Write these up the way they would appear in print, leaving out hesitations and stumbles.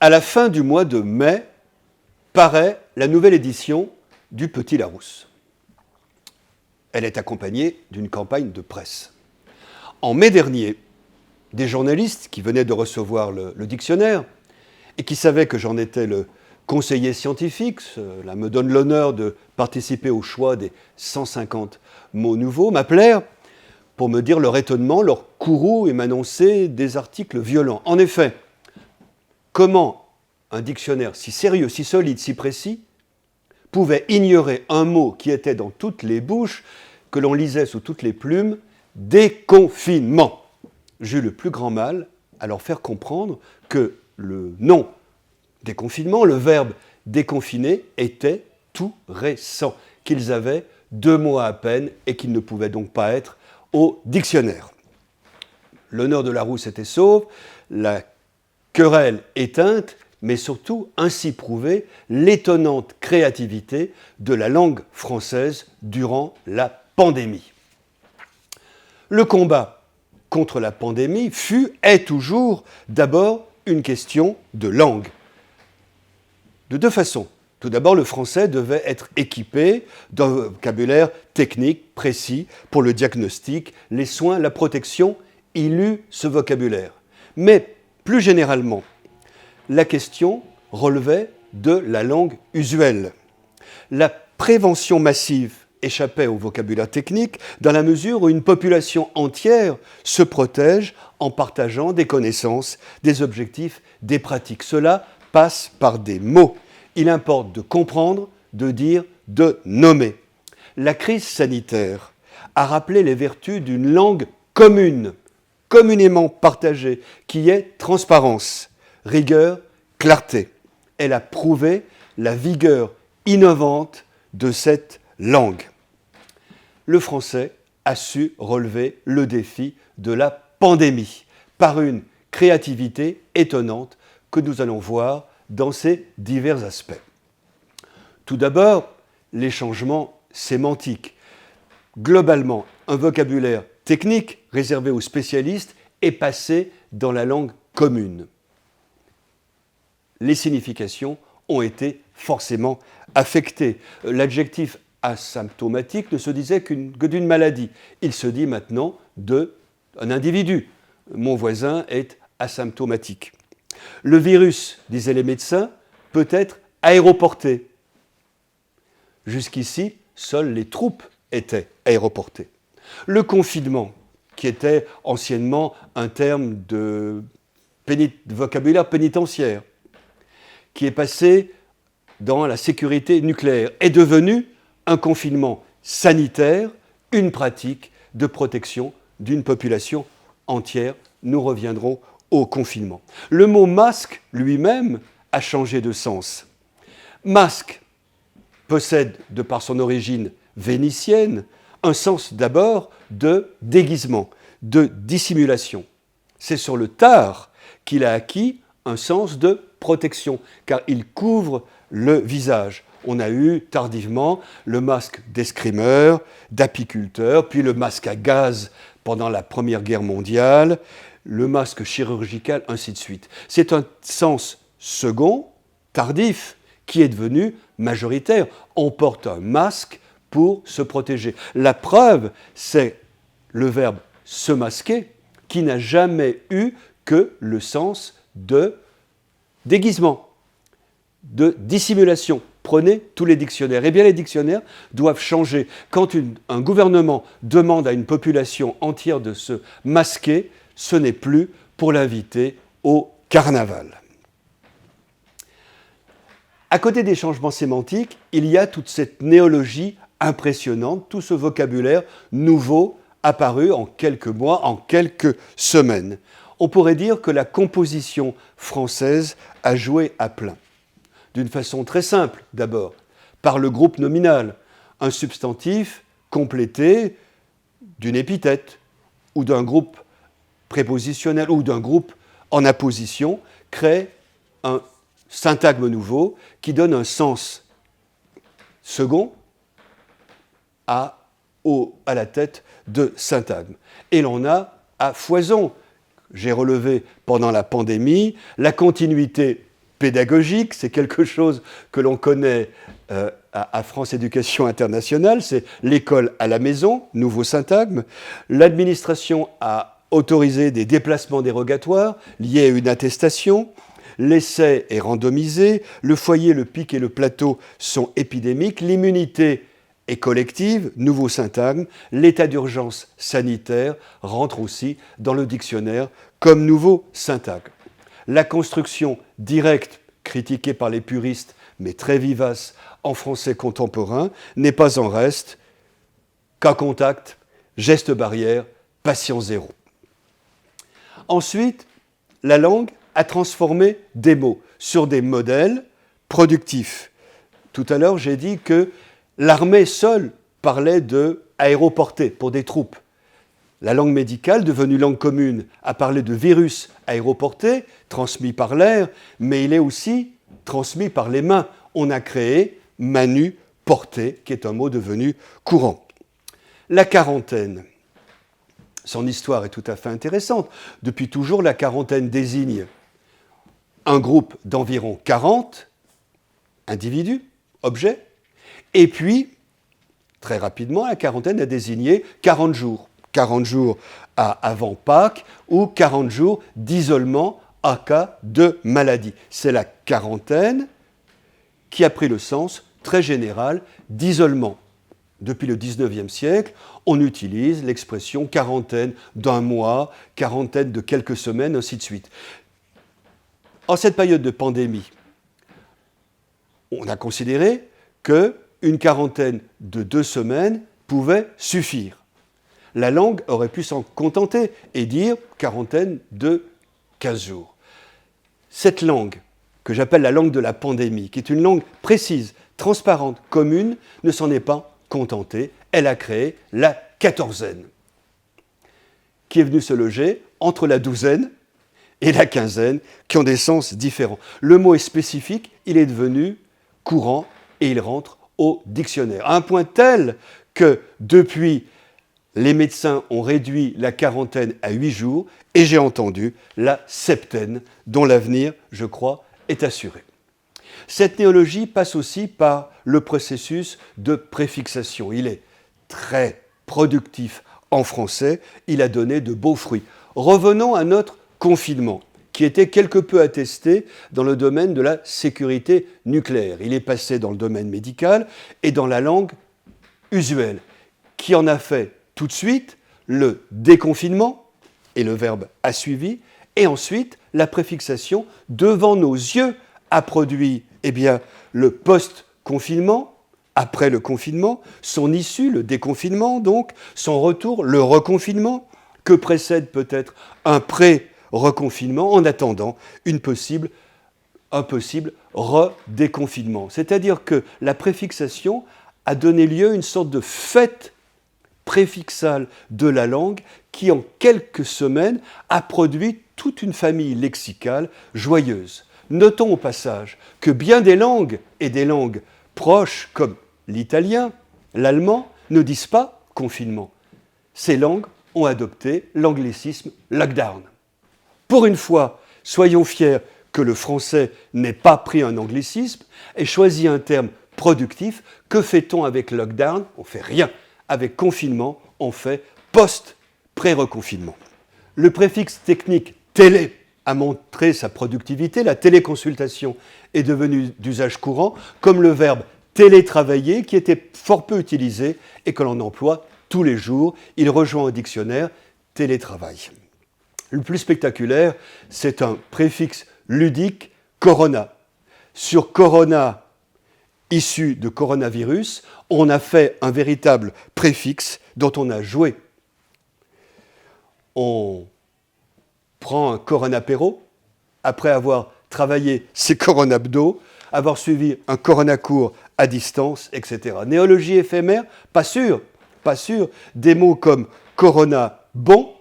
À la fin du mois de mai, paraît la nouvelle édition du Petit Larousse. Elle est accompagnée d'une campagne de presse. En mai dernier, des journalistes qui venaient de recevoir le dictionnaire et qui savaient que j'en étais le conseiller scientifique, cela me donne l'honneur de participer au choix des 150 mots nouveaux, m'appelèrent pour me dire leur étonnement, leur courroux et m'annoncer des articles violents. En effet, comment un dictionnaire si sérieux, si solide, si précis, pouvait ignorer un mot qui était dans toutes les bouches, que l'on lisait sous toutes les plumes, déconfinement. J'eus le plus grand mal à leur faire comprendre que le nom déconfinement, le verbe déconfiner, était tout récent, qu'ils avaient 2 mois à peine et qu'ils ne pouvaient donc pas être au dictionnaire. L'honneur de Larousse était sauve, la querelle éteinte, mais surtout ainsi prouver l'étonnante créativité de la langue française durant la pandémie. Le combat contre la pandémie est toujours d'abord une question de langue. De 2 façons. Tout d'abord, le français devait être équipé d'un vocabulaire technique, précis, pour le diagnostic, les soins, la protection. Il eut ce vocabulaire. Mais, plus généralement, la question relevait de la langue usuelle. La prévention massive échappait au vocabulaire technique dans la mesure où une population entière se protège en partageant des connaissances, des objectifs, des pratiques. Cela passe par des mots. Il importe de comprendre, de dire, de nommer. La crise sanitaire a rappelé les vertus d'une langue commune, communément partagée, qui est transparence, rigueur, clarté. Elle a prouvé la vigueur innovante de cette langue. Le français a su relever le défi de la pandémie par une créativité étonnante que nous allons voir dans ces divers aspects. Tout d'abord, les changements sémantiques. Globalement, un vocabulaire technique réservé aux spécialistes est passé dans la langue commune. Les significations ont été forcément affectées. L'adjectif asymptomatique ne se disait que d'une maladie. Il se dit maintenant d'un individu. Mon voisin est asymptomatique. Le virus, disaient les médecins, peut être aéroporté. Jusqu'ici, seules les troupes étaient aéroportées. Le confinement, qui était anciennement un terme de vocabulaire pénitentiaire, qui est passé dans la sécurité nucléaire, est devenu un confinement sanitaire, une pratique de protection d'une population entière. Nous reviendrons au confinement. Le mot masque lui-même a changé de sens. Masque possède, de par son origine vénitienne, un sens d'abord de déguisement, de dissimulation. C'est sur le tard qu'il a acquis un sens de protection, car il couvre le visage. On a eu tardivement le masque d'escrimeur, d'apiculteur, puis le masque à gaz pendant la Première Guerre mondiale, le masque chirurgical, ainsi de suite. C'est un sens second, tardif, qui est devenu majoritaire. On porte un masque pour se protéger. La preuve, c'est le verbe se masquer, qui n'a jamais eu que le sens de déguisement, de dissimulation. Prenez tous les dictionnaires. Eh bien, les dictionnaires doivent changer. Quand un gouvernement demande à une population entière de se masquer, ce n'est plus pour l'inviter au carnaval. À côté des changements sémantiques, il y a toute cette néologie impressionnante, tout ce vocabulaire nouveau apparu en quelques mois, en quelques semaines. On pourrait dire que la composition française a joué à plein. D'une façon très simple, d'abord, par le groupe nominal, un substantif complété d'une épithète ou d'un groupe prépositionnel ou d'un groupe en apposition crée un syntagme nouveau qui donne un sens second à la tête de syntagme. Et l'on a à foison, j'ai relevé pendant la pandémie, la continuité pédagogique, c'est quelque chose que l'on connaît à France Éducation Internationale, c'est l'école à la maison, nouveau syntagme. L'administration a autorisé des déplacements dérogatoires liés à une attestation. L'essai est randomisé, le foyer, le pic et le plateau sont épidémiques, l'immunité est collective, nouveau syntagme, l'état d'urgence sanitaire rentre aussi dans le dictionnaire comme nouveau syntagme. La construction directe, critiquée par les puristes, mais très vivace en français contemporain, n'est pas en reste, cas contact, geste barrière, patient zéro. Ensuite, la langue a transformé des mots sur des modèles productifs. Tout à l'heure, j'ai dit que l'armée seule parlait de aéroporté pour des troupes. La langue médicale, devenue langue commune, a parlé de virus aéroporté, transmis par l'air, mais il est aussi transmis par les mains. On a créé manu porté, qui est un mot devenu courant. La quarantaine. Son histoire est tout à fait intéressante. Depuis toujours, la quarantaine désigne un groupe d'environ 40 individus, objets, et puis, très rapidement, la quarantaine a désigné 40 jours. 40 jours avant Pâques ou 40 jours d'isolement à cas de maladie. C'est la quarantaine qui a pris le sens très général d'isolement. Depuis le XIXe siècle, on utilise l'expression quarantaine d'un mois, quarantaine de quelques semaines, ainsi de suite. En cette période de pandémie, on a considéré qu'une quarantaine de 2 semaines pouvait suffire. La langue aurait pu s'en contenter et dire quarantaine de 15 jours. Cette langue, que j'appelle la langue de la pandémie, qui est une langue précise, transparente, commune, ne s'en est pas contentée. Elle a créé la quatorzaine, qui est venue se loger entre la douzaine et la quinzaine, qui ont des sens différents. Le mot est spécifique, il est devenu courant et il rentre au dictionnaire. À un point tel que depuis, les médecins ont réduit la quarantaine à 8 jours et j'ai entendu la septaine, dont l'avenir, je crois, est assuré. Cette néologie passe aussi par le processus de préfixation. Il est très productif en français, il a donné de beaux fruits. Revenons à notre confinement, qui était quelque peu attesté dans le domaine de la sécurité nucléaire. Il est passé dans le domaine médical et dans la langue usuelle, qui en a fait tout de suite le déconfinement, et le verbe a suivi, et ensuite la préfixation devant nos yeux a produit le post-confinement, après le confinement, son issue, le déconfinement donc, son retour, le reconfinement, que précède peut-être un pré-reconfinement en attendant un possible redéconfinement. C'est-à-dire que la préfixation a donné lieu à une sorte de fête préfixale de la langue qui, en quelques semaines, a produit toute une famille lexicale joyeuse. Notons au passage que bien des langues, et des langues proches comme l'italien, l'allemand, ne disent pas confinement. Ces langues ont adopté l'anglicisme lockdown. Pour une fois, soyons fiers que le français n'ait pas pris un anglicisme et choisi un terme productif. Que fait-on avec lockdown ? On ne fait rien. Avec confinement, on fait post-pré-reconfinement. Le préfixe technique télé a montré sa productivité. La téléconsultation est devenue d'usage courant, comme le verbe télétravailler, qui était fort peu utilisé et que l'on emploie tous les jours. Il rejoint au dictionnaire télétravail. Le plus spectaculaire, c'est un préfixe ludique, corona. Sur corona, issu de coronavirus, on a fait un véritable préfixe dont on a joué. On prend un coronapéro, après avoir travaillé ses coronabdos, avoir suivi un coronacours à distance, etc. Néologie éphémère, pas sûr. Des mots comme corona bon,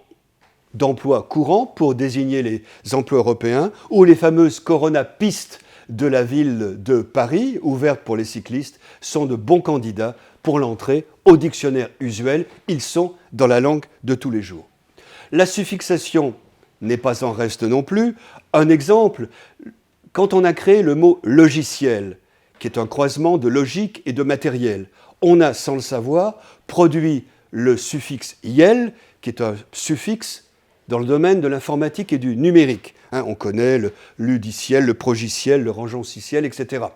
d'emploi courant pour désigner les emplois européens, ou les fameuses coronapistes de la ville de Paris, ouvertes pour les cyclistes, sont de bons candidats pour l'entrée au dictionnaire usuel. Ils sont dans la langue de tous les jours. La suffixation n'est pas en reste non plus. Un exemple, Quand on a créé le mot logiciel, qui est un croisement de logique et de matériel, on a, sans le savoir, produit le suffixe iel, qui est un suffixe dans le domaine de l'informatique et du numérique. On connaît le ludiciel, le progiciel, le rangenciciel, etc.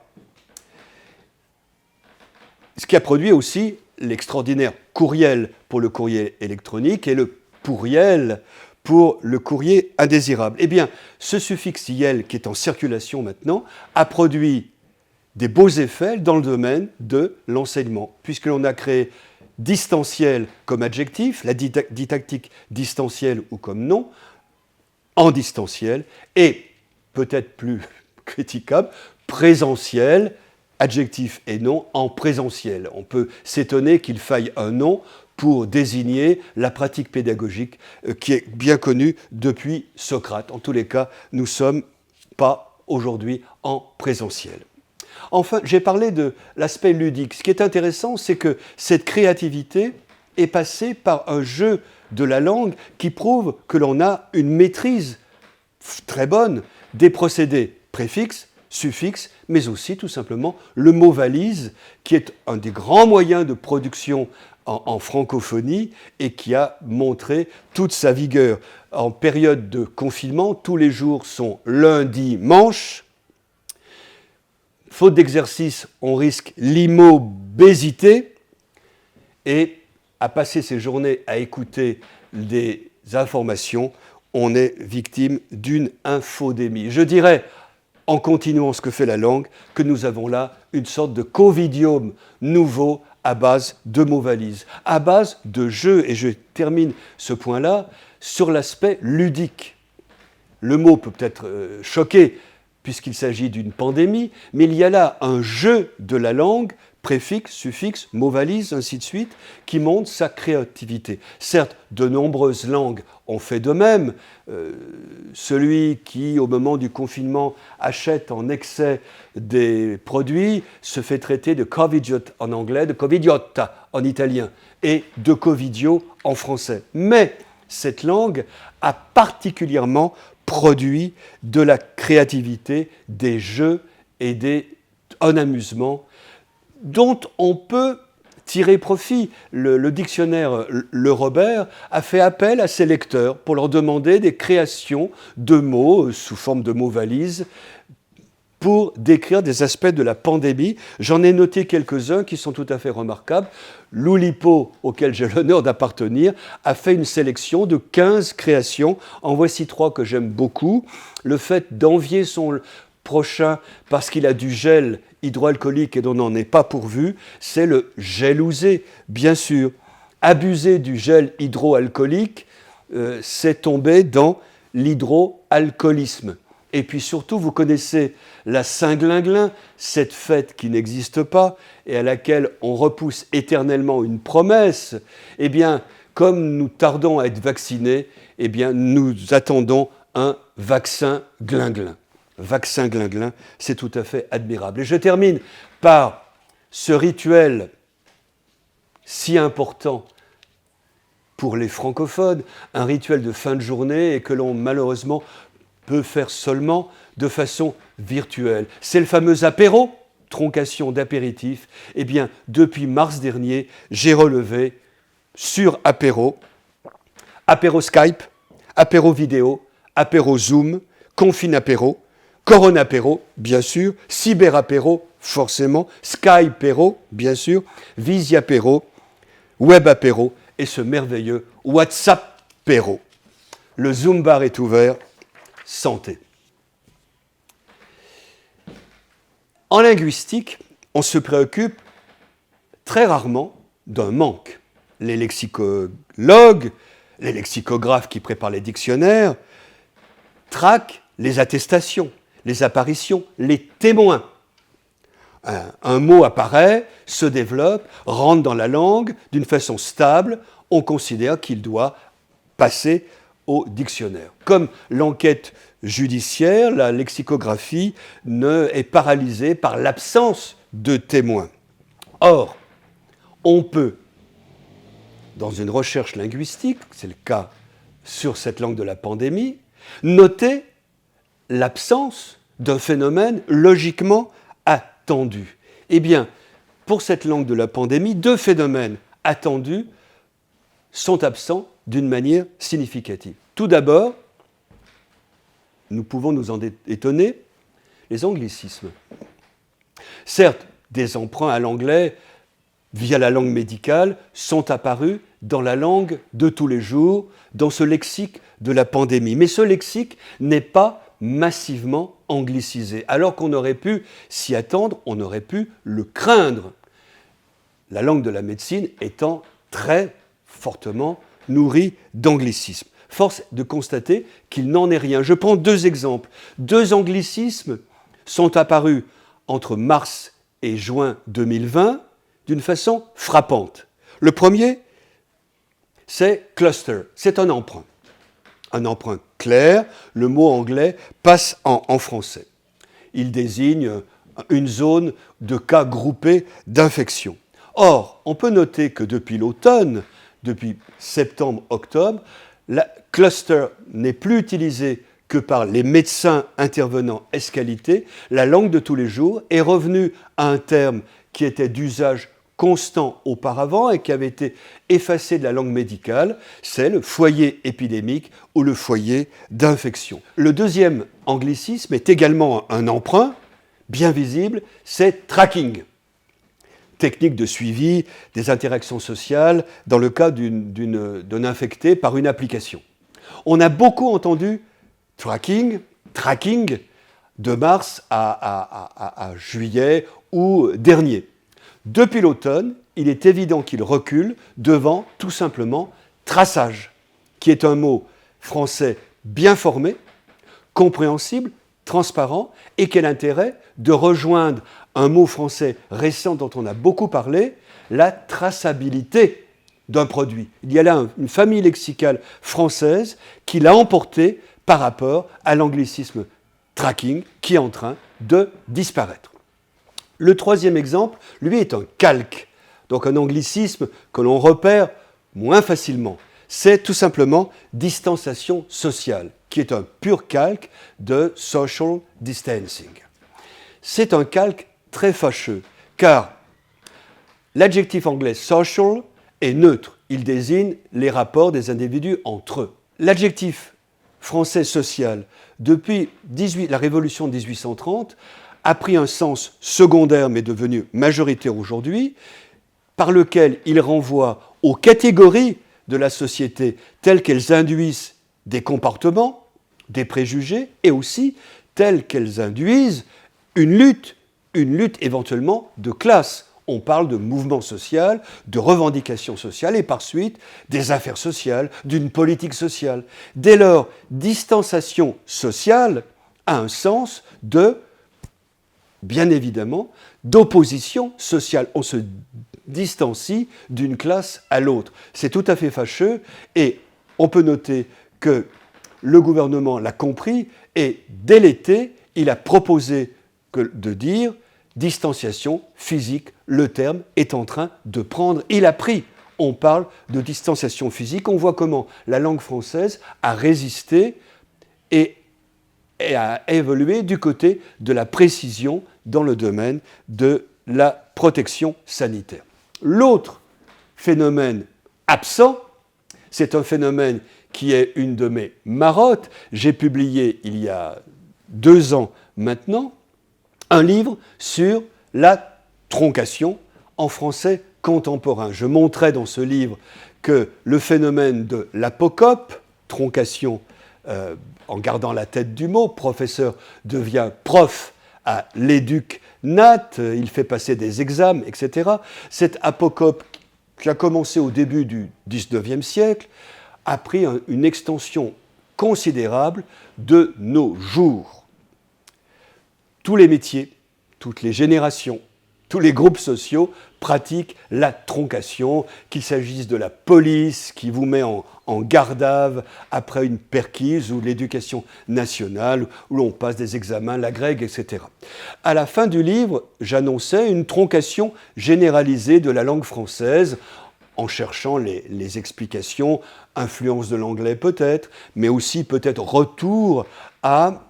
Ce qui a produit aussi l'extraordinaire courriel pour le courrier électronique et le pourriel pour le courrier indésirable. Eh bien, ce suffixe iel, qui est en circulation maintenant, a produit des beaux effets dans le domaine de l'enseignement, puisque l'on a créé distanciel comme adjectif, la didactique distancielle ou comme nom, en distanciel, et, peut-être plus critiquable, présentiel, adjectif et nom, en présentiel. On peut s'étonner qu'il faille un nom pour désigner la pratique pédagogique qui est bien connue depuis Socrate. En tous les cas, nous ne sommes pas aujourd'hui en présentiel. Enfin, j'ai parlé de l'aspect ludique. Ce qui est intéressant, c'est que cette créativité est passée par un jeu de la langue qui prouve que l'on a une maîtrise très bonne des procédés préfixes, suffixes, mais aussi tout simplement le mot valise, qui est un des grands moyens de production en francophonie et qui a montré toute sa vigueur. En période de confinement, tous les jours sont lundi, manche. Faute d'exercice, on risque l'immobésité, et à passer ses journées à écouter des informations, on est victime d'une infodémie. Je dirais, en continuant ce que fait la langue, que nous avons là une sorte de covidiome nouveau à base de mots valises, à base de jeux, et je termine ce point-là sur l'aspect ludique. Le mot peut peut-être choquer, puisqu'il s'agit d'une pandémie, mais il y a là un jeu de la langue, préfixe, suffixe, mot valise, ainsi de suite, qui montre sa créativité. Certes, de nombreuses langues ont fait de même. Celui qui, au moment du confinement, achète en excès des produits se fait traiter de covidiot en anglais, de covidiotta en italien, et de covidio en français. Mais cette langue a particulièrement produit de la créativité, des jeux et un amusement dont on peut tirer profit. Le dictionnaire Le Robert a fait appel à ses lecteurs pour leur demander des créations de mots sous forme de mots valises pour décrire des aspects de la pandémie. J'en ai noté quelques-uns qui sont tout à fait remarquables. L'Oulipo, auquel j'ai l'honneur d'appartenir, a fait une sélection de 15 créations. En voici 3 que j'aime beaucoup. Le fait d'envier son prochain parce qu'il a du gel hydroalcoolique et dont on n'en est pas pourvu, c'est le jalousé, bien sûr. Abuser du gel hydroalcoolique, c'est tomber dans l'hydroalcoolisme. Et puis surtout, vous connaissez la Saint-Glinglin, cette fête qui n'existe pas et à laquelle on repousse éternellement une promesse. Eh bien, comme nous tardons à être vaccinés, eh bien, nous attendons un vaccin Glinglin. Vaccin Glinglin, c'est tout à fait admirable. Et je termine par ce rituel si important pour les francophones, un rituel de fin de journée et que l'on malheureusement peut faire seulement de façon virtuelle. C'est le fameux apéro, troncation d'apéritif. Eh bien, depuis mars dernier, j'ai relevé sur apéro, apéro Skype, apéro vidéo, apéro Zoom, confine apéro, Corona apéro, bien sûr, cyber apéro, forcément, Skypéro, bien sûr, Visiapéro, Web apéro et ce merveilleux WhatsApp péro. Le Zoom bar est ouvert. Santé. En linguistique, on se préoccupe très rarement d'un manque. Les lexicologues, les lexicographes qui préparent les dictionnaires, traquent les attestations, les apparitions, les témoins. Un mot apparaît, se développe, rentre dans la langue d'une façon stable, on considère qu'il doit passer au dictionnaire. Comme l'enquête judiciaire, la lexicographie est paralysée par l'absence de témoins. Or, on peut, dans une recherche linguistique, c'est le cas sur cette langue de la pandémie, noter l'absence d'un phénomène logiquement attendu. Eh bien, pour cette langue de la pandémie, deux phénomènes attendus sont absents d'une manière significative. Tout d'abord, nous pouvons nous en étonner, les anglicismes. Certes, des emprunts à l'anglais via la langue médicale sont apparus dans la langue de tous les jours, dans ce lexique de la pandémie. Mais ce lexique n'est pas massivement anglicisé, alors qu'on aurait pu s'y attendre, on aurait pu le craindre. La langue de la médecine étant très fortement nourrie d'anglicismes. Force est de constater qu'il n'en est rien. Je prends deux exemples. Deux anglicismes sont apparus entre mars et juin 2020 d'une façon frappante. Le premier, c'est cluster, c'est un emprunt. Un emprunt clair, le mot anglais passe en français. Il désigne une zone de cas groupés d'infection. Or, on peut noter que depuis l'automne, depuis septembre-octobre, la cluster n'est plus utilisé que par les médecins intervenants ès-qualité. La langue de tous les jours est revenue à un terme qui était d'usage constant auparavant et qui avait été effacé de la langue médicale, c'est le foyer épidémique ou le foyer d'infection. Le deuxième anglicisme est également un emprunt, bien visible, c'est tracking. Technique de suivi des interactions sociales dans le cas d'un infecté par une application. On a beaucoup entendu tracking de mars à juillet ou dernier. Depuis l'automne, il est évident qu'il recule devant tout simplement traçage, qui est un mot français bien formé, compréhensible, transparent, et quel intérêt de rejoindre un mot français récent dont on a beaucoup parlé, la traçabilité d'un produit. Il y a là une famille lexicale française qui l'a emporté par rapport à l'anglicisme tracking qui est en train de disparaître. Le troisième exemple, lui, est un calque, donc un anglicisme que l'on repère moins facilement. C'est tout simplement distanciation sociale, qui est un pur calque de social distancing. C'est un calque très fâcheux, car l'adjectif anglais social est neutre. Il désigne les rapports des individus entre eux. L'adjectif français social, depuis la Révolution de 1830, a pris un sens secondaire, mais devenu majoritaire aujourd'hui, par lequel il renvoie aux catégories de la société telles qu'elles induisent des comportements, des préjugés, et aussi telles qu'elles induisent une lutte éventuellement de classe. On parle de mouvement social, de revendications sociales, et par suite des affaires sociales, d'une politique sociale. Dès lors, distanciation sociale a un sens bien évidemment, d'opposition sociale. On se distancie d'une classe à l'autre. C'est tout à fait fâcheux et on peut noter que le gouvernement l'a compris et dès l'été, il a proposé de dire distanciation physique. Le terme est en train de prendre. Il a pris. On parle de distanciation physique. On voit comment la langue française a résisté et a évolué du côté de la précision dans le domaine de la protection sanitaire. L'autre phénomène absent, c'est un phénomène qui est une de mes marottes. J'ai publié il y a 2 ans maintenant un livre sur la troncation en français contemporain. Je montrais dans ce livre que le phénomène de l'apocope, troncation en gardant la tête du mot, professeur devient prof à l'EducNat, il fait passer des examens, etc. Cette apocope qui a commencé au début du XIXe siècle a pris une extension considérable de nos jours. Tous les métiers, toutes les générations, tous les groupes sociaux pratiquent la troncation, qu'il s'agisse de la police qui vous met en garde-à-vue après une perquise ou l'éducation nationale où l'on passe des examens, l'agrègue, etc. À la fin du livre, j'annonçais une troncation généralisée de la langue française en cherchant les explications, influence de l'anglais peut-être, mais aussi peut-être retour à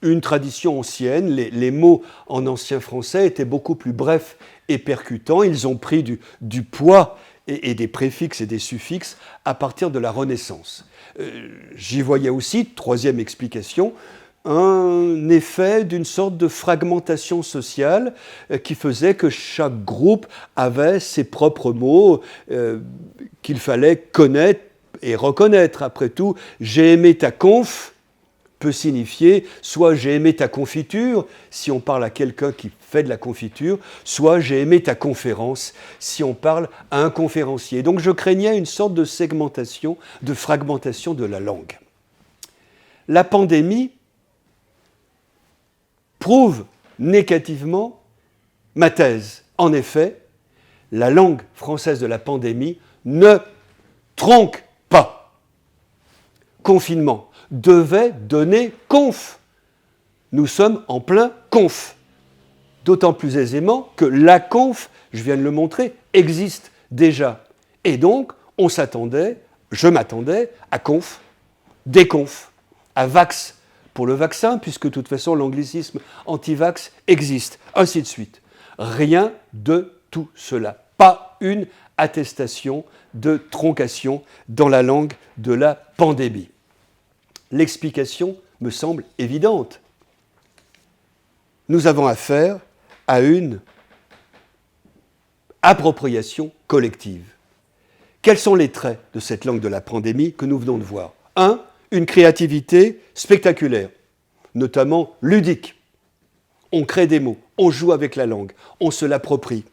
une tradition ancienne. Les mots en ancien français étaient beaucoup plus brefs et percutants. Ils ont pris du poids et des préfixes et des suffixes à partir de la Renaissance. J'y voyais aussi, troisième explication, un effet d'une sorte de fragmentation sociale qui faisait que chaque groupe avait ses propres mots qu'il fallait connaître et reconnaître. Après tout, j'ai aimé ta conf peut signifier soit j'ai aimé ta confiture, si on parle à quelqu'un qui fait de la confiture, soit j'ai aimé ta conférence, si on parle à un conférencier. Donc je craignais une sorte de segmentation, de fragmentation de la langue. La pandémie prouve négativement ma thèse. En effet, la langue française de la pandémie ne tronque pas. Confinement devait donner conf. Nous sommes en plein conf. D'autant plus aisément que la conf, je viens de le montrer, existe déjà. Et donc, je m'attendais à conf, déconf, à vax pour le vaccin, puisque de toute façon l'anglicisme anti-vax existe, ainsi de suite. Rien de tout cela. Pas une attestation de troncation dans la langue de la pandémie. L'explication me semble évidente. Nous avons affaire à une appropriation collective. Quels sont les traits de cette langue de la pandémie que nous venons de voir ? 1. Une créativité spectaculaire, notamment ludique. On crée des mots, on joue avec la langue, on se l'approprie.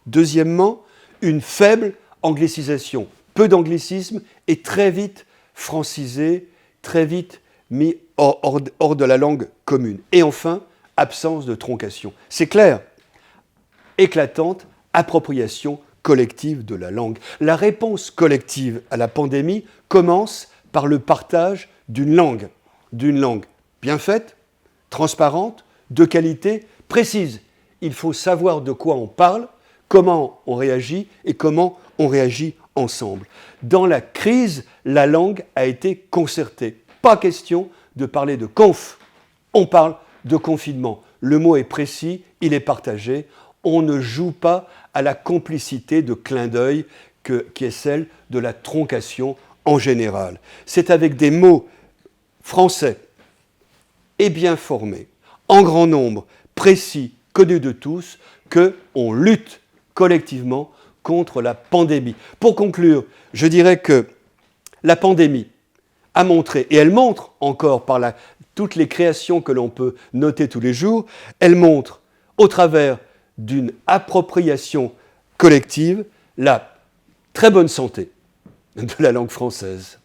Deuxièmement, une faible anglicisation, peu d'anglicisme et très vite francisé, très vite mis hors de la langue commune. Et enfin, absence de troncation. C'est clair, éclatante appropriation collective de la langue. La réponse collective à la pandémie commence par le partage d'une langue bien faite, transparente, de qualité, précise. Il faut savoir de quoi on parle, comment on réagit et comment on réagit ensemble. Dans la crise, la langue a été concertée. Pas question de parler de conf, on parle de confinement. Le mot est précis, il est partagé. On ne joue pas à la complicité de clin d'œil qui est celle de la troncation en général. C'est avec des mots français et bien formés, en grand nombre, précis, connus de tous, qu'on lutte collectivement contre la pandémie. Pour conclure, je dirais que la pandémie a montré, et elle montre encore par toutes les créations que l'on peut noter tous les jours, elle montre au travers d'une appropriation collective la très bonne santé de la langue française.